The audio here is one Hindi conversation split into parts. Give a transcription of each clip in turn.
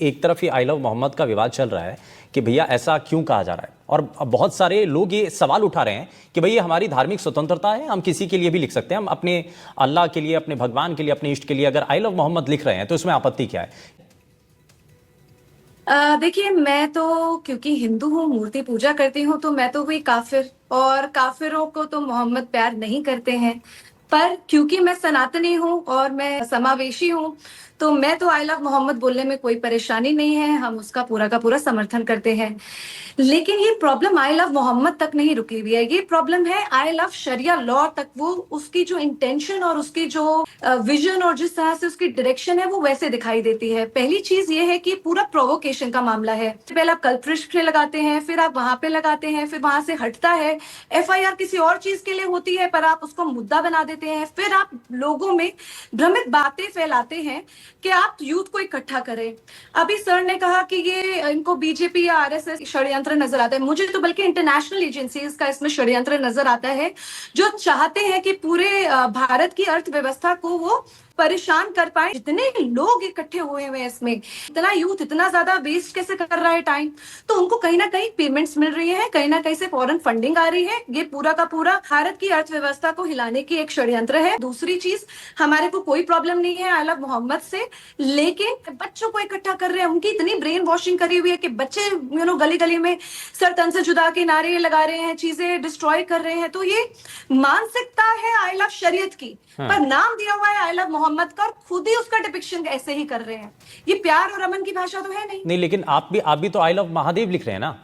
एक तरफ ही आई लव मोहम्मद का विवाद चल रहा है कि भैया ऐसा क्यों कहा जा रहा है, और बहुत सारे लोग ये सवाल उठा रहे हैं कि भैया हमारी धार्मिक स्वतंत्रता है, हम किसी के लिए भी लिख सकते हैं, हम अपने अल्लाह के लिए, अपने भगवान के लिए, अपने इष्ट के लिए अगर आई लव मोहम्मद लिख रहे हैं तो इसमें आपत्ति क्या है? देखिए, मैं तो क्योंकि हिंदू हूँ, मूर्ति पूजा करती हूँ, तो मैं तो हुई काफिर, और काफिरों को तो मोहम्मद प्यार नहीं करते हैं। पर क्योंकि मैं सनातनी हूँ और मैं समावेशी हूँ, तो मैं तो आई लव मोहम्मद बोलने में कोई परेशानी नहीं है, हम उसका पूरा का पूरा समर्थन करते हैं। लेकिन ये प्रॉब्लम आई लव मोहम्मद तक नहीं रुकी हुई है, ये प्रॉब्लम है आई लव शरिया लॉ तक। वो उसकी जो इंटेंशन और उसकी जो विजन और जिस तरह से उसकी डायरेक्शन है वो वैसे दिखाई देती है। पहली चीज ये है कि पूरा प्रोवोकेशन का मामला है। पहले आप कल्प्रिट पे लगाते हैं, फिर आप वहां पे लगाते हैं, फिर वहां से हटता है, एफआईआर किसी और चीज के लिए होती है पर आप उसको मुद्दा बना देते हैं, फिर आप लोगों में भ्रमित बातें फैलाते हैं कि आप यूथ को इकट्ठा करें। अभी सर ने कहा कि ये इनको बीजेपी या आरएसएस षड्यंत्र नजर आता है, मुझे तो बल्कि इंटरनेशनल एजेंसीज का इसमें षड्यंत्र नजर आता है, जो चाहते हैं कि पूरे भारत की अर्थव्यवस्था को वो परेशान कर पाए। जितने लोग इकट्ठे हुए हैं इसमें, इतना यूथ इतना ज्यादा वेस्ट कैसे कर रहा है टाइम, तो उनको कहीं ना कहीं पेमेंट्स मिल रही है, कहीं ना कहीं से फॉरेन फंडिंग आ रही है। ये पूरा का पूरा भारत की अर्थव्यवस्था को हिलाने की एक षड्यंत्र है। दूसरी चीज, हमारे को कोई प्रॉब्लम नहीं है आई लव मोहम्मद से, लेकिन बच्चों को इकट्ठा कर रहे हैं, उनकी इतनी ब्रेन वॉशिंग करी हुई है कि बच्चे गली गली में सर तन से जुदा के नारे लगा रहे हैं, चीजें डिस्ट्रॉय कर रहे हैं। तो ये मानसिकता है आई लव शरीयत की, पर नाम दिया हुआ है आई लव मोहम्मद का, और खुद ही उसका डिपिक्शन ऐसे ही कर रहे हैं। ये प्यार और अमन की भाषा तो है नहीं। नहीं, लेकिन आप भी तो आई लव महादेव लिख रहे हैं ना?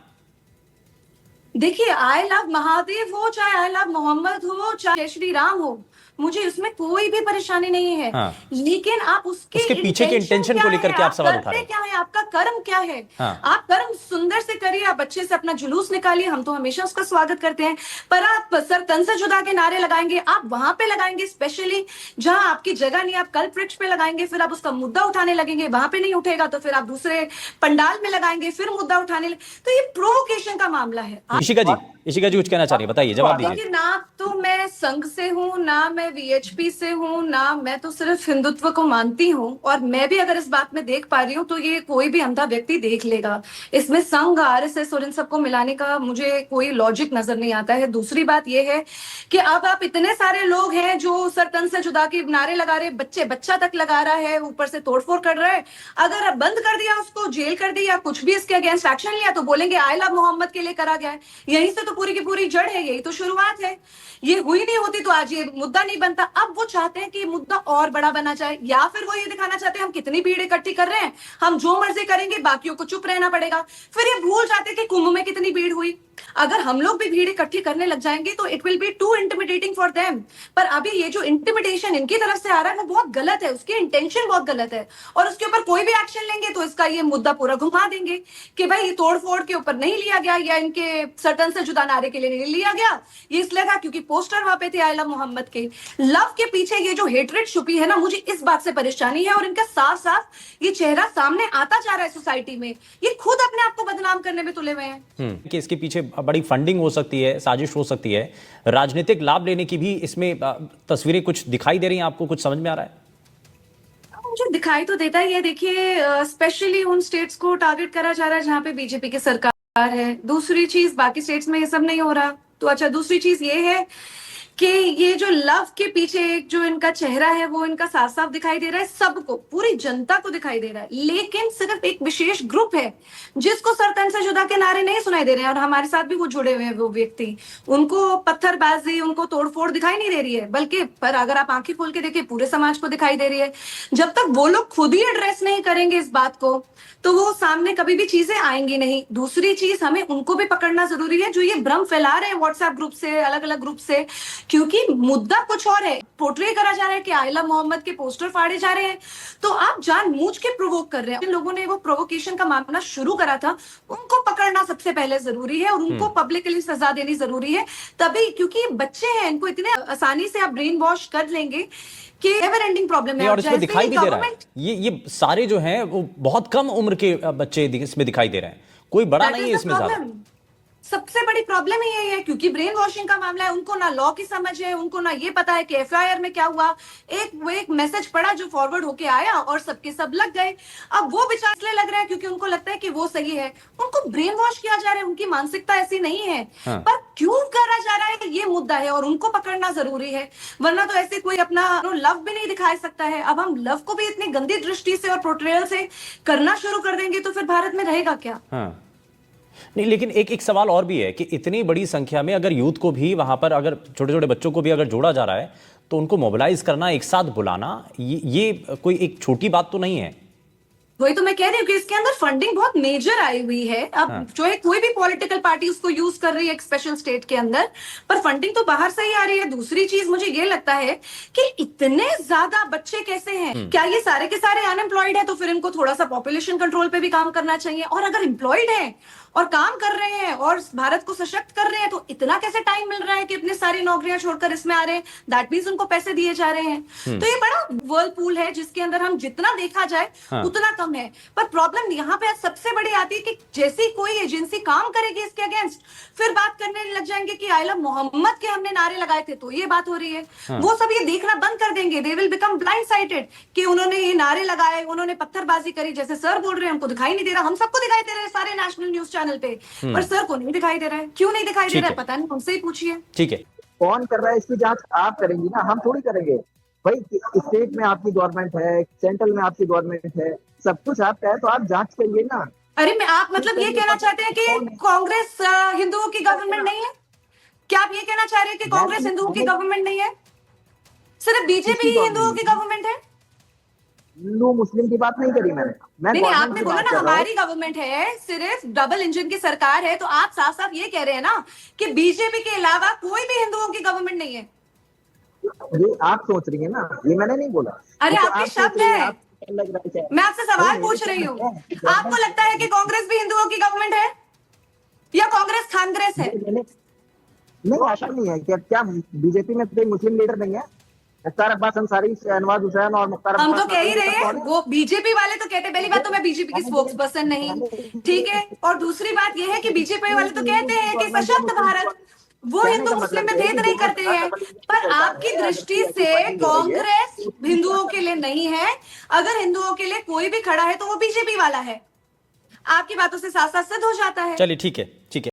देखिए, आई लव महादेव हो चाहे आई लव मोहम्मद हो चाहे श्री राम हो, मुझे उसमें कोई भी परेशानी नहीं है। हाँ। लेकिन आप उसके पीछे के इंटेंशन को लेकर के आप सवाल उठा रहे हैं। क्या है, आपका कर्म क्या है? हाँ। आप कर्म सुंदर से करिए, आप अच्छे से अपना जुलूस निकालिए, हम तो हमेशा उसका स्वागत करते हैं। पर आप सर तन से जुदा के नारे लगाएंगे, आप वहां पे लगाएंगे स्पेशली जहां आपकी जगह नहीं, आप कल्प वृक्ष पे लगाएंगे, फिर आप उसका मुद्दा उठाने लगेंगे, वहां पे नहीं उठेगा तो फिर आप दूसरे पंडाल में लगाएंगे, फिर मुद्दा उठाने तो ये प्रोवोकेशन का मामला है। इशिका जी कुछ कहना चाह रही है, बताइए, जवाब दीजिए। ना तो मैं संघ से हूँ, ना मैं वीएचपी से हूँ, ना मैं तो सिर्फ हिंदुत्व को मानती हूँ। और मैं भी अगर इस बात में देख पा रही हूँ तो ये कोई भी अंधा व्यक्ति देख लेगा। इसमें संघ, आरएसएस और इन सबको मिलाने का मुझे कोई लॉजिक नजर नहीं आता है। दूसरी बात ये है कि अब आप इतने सारे लोग हैं जो सर तन से जुदा के नारे लगा रहे, बच्चा तक लगा रहा है, ऊपर से तोड़फोड़ कर रहा है। अगर अब बंद कर दिया, उसको जेल कर दिया, कुछ भी इसके अगेंस्ट एक्शन लिया, तो बोलेंगे आई लव मोहम्मद के लिए करा गया है। यहीं से तो पूरी की पूरी जड़ है, यही तो शुरुआत है। ये हुई नहीं होती तो आज ये मुद्दा नहीं बनता। अब वो चाहते हैं कि मुद्दा और बड़ा बना जाए, या फिर वो ये दिखाना चाहते हैं हम कितनी भीड़ इकट्ठी कर रहे हैं, हम जो मर्जी करेंगे, बाकियों को चुप रहना पड़ेगा। फिर ये भूल जाते हैं कि कुंभ में कितनी भीड़ हुई। अगर हम लोग भी भीड़ इकट्ठी करने लग जाएंगे तो it will be too intimidating for them. पर अभी ये जो इंटिमिडेशन इनकी तरफ से आ रहा है वो बहुत गलत है, उसकी इंटेंशन बहुत गलत है, और उसके ऊपर कोई भी एक्शन लेंगे तो इसका ये मुद्दा पूरा घुमा देंगे कि भाई ये तोड़फोड़ के ऊपर नहीं लिया गया, या इनके सटन से जुदा नारे के लिए नहीं लिया गया। ये इसलिए था क्योंकि पोस्टर वहां पे थे आई लव मोहम्मद के। लव के पीछे ये जो हेट्रेड छुपी है ना, मुझे इस बात से परेशानी है, और इनका साफ साफ ये चेहरा सामने आता जा रहा है सोसाइटी में। ये खुद अपने आप को बदनाम करने में तुले हुए हैं। कि इसके पीछे बड़ी फंडिंग हो सकती है, साजिश हो सकती है, राजनीतिक लाभ लेने की भी इसमें तस्वीरें कुछ दिखाई दे रही हैं आपको? कुछ समझ में आ रहा है? मुझे दिखाई तो देता है। ये देखिए, स्पेशली उन स्टेट्स को टारगेट करा जा रहा है जहां पे बीजेपी की सरकार है। दूसरी चीज, बाकी स्टेट्स में ये सब नहीं हो रहा तो अच्छा। दूसरी चीज ये है कि ये जो लव के पीछे एक जो इनका चेहरा है वो इनका साफ साफ दिखाई दे रहा है, सबको, पूरी जनता को दिखाई दे रहा है। लेकिन सिर्फ एक विशेष ग्रुप है जिसको सर तन से जुदा के नारे नहीं सुनाई दे रहे हैं, और हमारे साथ भी वो जुड़े हुए हैं वो व्यक्ति। उनको पत्थरबाजी, उनको तोड़फोड़ दिखाई नहीं दे रही है, बल्कि पर अगर आप आंखें खोल के देखिए पूरे समाज को दिखाई दे रही है। जब तक वो लोग खुद ही एड्रेस नहीं करेंगे इस बात को तो वो सामने कभी भी चीजें आएंगी नहीं। दूसरी चीज, हमें उनको भी पकड़ना जरूरी है जो ये भ्रम फैला रहे हैं व्हाट्सएप ग्रुप से, अलग अलग ग्रुप से, क्योंकि मुद्दा कुछ और है। पोर्ट्रे करा जा रहा है कि आई लव मोहम्मद के पोस्टर फाड़े जा रहे हैं, तो आप जानबूझ के प्रोवोक कर रहे हैं। जिन लोगों ने वो प्रोवोकेशन का मामला शुरू करा था उनको पकड़ना सबसे पहले जरूरी है, और उनको पब्लिकली सजा देनी जरूरी है। तभी, क्योंकि बच्चे हैं, इनको इतने आसानी से आप ब्रेन वॉश कर लेंगे कि एवर एंडिंग प्रॉब्लम है। और इसमें दिखाई भी दे रहा है, ये सारे जो हैं वो बहुत कम उम्र के बच्चे इसमें दिखाई दे रहे हैं, कोई बड़ा नहीं है इसमें ज्यादा। सबसे बड़ी प्रॉब्लम ही यही है, क्योंकि ब्रेन वॉशिंग का मामला है, उनको ना लॉ की समझ है, उनको ना ये पता है कि एफआईआर में क्या हुआ। वो एक मैसेज पड़ा जो फॉरवर्ड होके आया और सबके सब लग गए। अब वो बेचारे इसलिए लग रहे हैं क्योंकि उनको लगता है कि वो सही है, उनको ब्रेन वॉश किया जा रहा है, उनकी मानसिकता ऐसी नहीं है। हाँ। पर क्यों करा जा रहा है ये मुद्दा है और उनको पकड़ना जरूरी है, वरना तो ऐसे कोई अपना लव भी नहीं दिखा सकता है। अब हम लव को भी इतनी गंदी दृष्टि से और पोर्ट्रेयल से करना शुरू कर देंगे तो फिर भारत में रहेगा क्या? हाँ। नहीं, लेकिन एक एक सवाल और भी है कि इतनी बड़ी संख्या में अगर यूथ को भी वहां पर, अगर छोटे छोटे बच्चों को भी अगर जोड़ा जा रहा है, तो उनको मोबिलाइज करना, एक साथ बुलाना, ये कोई एक छोटी बात तो नहीं है। वही तो मैं कह रही हूँ कि इसके अंदर फंडिंग बहुत मेजर आई हुई है। अब हाँ। जो है कोई भी पॉलिटिकल पार्टी उसको यूज कर रही है एक स्पेशल स्टेट के अंदर, पर फंडिंग तो बाहर से ही आ रही है। दूसरी चीज मुझे ये लगता है कि इतने ज्यादा बच्चे कैसे हैं, क्या ये सारे के सारे अनएम्प्लॉयड है? तो फिर इनको थोड़ा सा पॉपुलेशन कंट्रोल पे भी काम करना चाहिए। और अगर एम्प्लॉयड है और काम कर रहे हैं और भारत को सशक्त कर रहे हैं, तो इतना कैसे टाइम मिल रहा है कि अपनी सारी नौकरियां छोड़कर इसमें आ रहे हैं? दैट मीन्स उनको पैसे दिए जा रहे हैं। तो ये बड़ा वर्लपूल है जिसके अंदर हम जितना देखा जाए हाँ। उतना कम है। पर प्रॉब्लम यहाँ पे सबसे बड़ी आती है कि जैसी कोई एजेंसी काम करेगी इसके अगेंस्ट, फिर बात करने लग जाएंगे कि आई लव मोहम्मद के हमने नारे लगाए थे तो ये बात हो रही है। हाँ। वो सब ये देखना बंद कर देंगे, they will become blind sighted कि उन्होंने ये नारे लगाए, उन्होंने पत्थरबाजी करी। जैसे सर बोल रहे हैं हमको दिखाई नहीं दे रहा, हम सबको दिखाई दे रहा है सारे नेशनल न्यूज चैनल पे, पर सर को नहीं दिखाई दे रहा है। क्यों नहीं दिखाई दे ठीक रहा है है। पता नहीं, उनसे ही पूछिए। ठीक है। कौन कर रहा है इसकी जांच आप करेंगी ना, हम थोड़ी करेंगे भाई। स्टेट में आपकी गवर्नमेंट है, सेंट्रल में आपकी गवर्नमेंट है, सब कुछ आपका है, तो आप जांच करिए ना। अरे मैं आप मतलब ये कहना चाहते हैं कि कांग्रेस हिंदुओं की गवर्नमेंट नहीं है? क्या आप ये कहना चाह रहे हैं कि कांग्रेस हिंदुओं की गवर्नमेंट नहीं है? सिर्फ बीजेपी ही हिंदुओं की गवर्नमेंट है? हिंदू मुस्लिम की बात नहीं करी मैंने। मैं नहीं, गवर्नमेंट आपने की बोला बात ना कर रहा हूँ। हमारी गवर्नमेंट है, सिर्फ डबल इंजन की सरकार है, तो आप साफ साफ ये कह रहे हैं ना कि बीजेपी के अलावा कोई भी हिंदुओं की गवर्नमेंट नहीं है? ये आप सोच रही है ना, ये मैंने नहीं बोला। अरे ये तो आपके आप सोच शब्द रही हैं। आपको लग रहा है क्या? मैं आपसे सवाल नहीं, पूछ रही मेरे हूँ, शब्द हैं। आपको लगता है कि कांग्रेस भी हिंदुओं की गवर्नमेंट है या कांग्रेस खानग्रेस है? नहीं, ऐसा नहीं है। क्या बीजेपी में कोई मुस्लिम लीडर नहीं है? मुख्तार अब्बास अंसारी, शहनवाज हुसैन और मुख्तार हम अब्बास तो कह ही रहे हैं, कौन है? वो बीजेपी वाले तो कहते, पहली बात तो मैं बीजेपी की स्पोक्स पर्सन नहीं, ठीक है, और दूसरी बात यह है कि बीजेपी वाले तो कहते हैं कि सशक्त भारत, वो हिंदू मुस्लिम में भेद नहीं करते हैं। पर आपकी दृष्टि से कांग्रेस हिंदुओं के लिए नहीं है, अगर हिंदुओं के लिए कोई भी खड़ा है तो वो बीजेपी वाला है। आपकी बातों से साथ साथ सिद्ध हो जाता है। चलिए, ठीक है, ठीक है।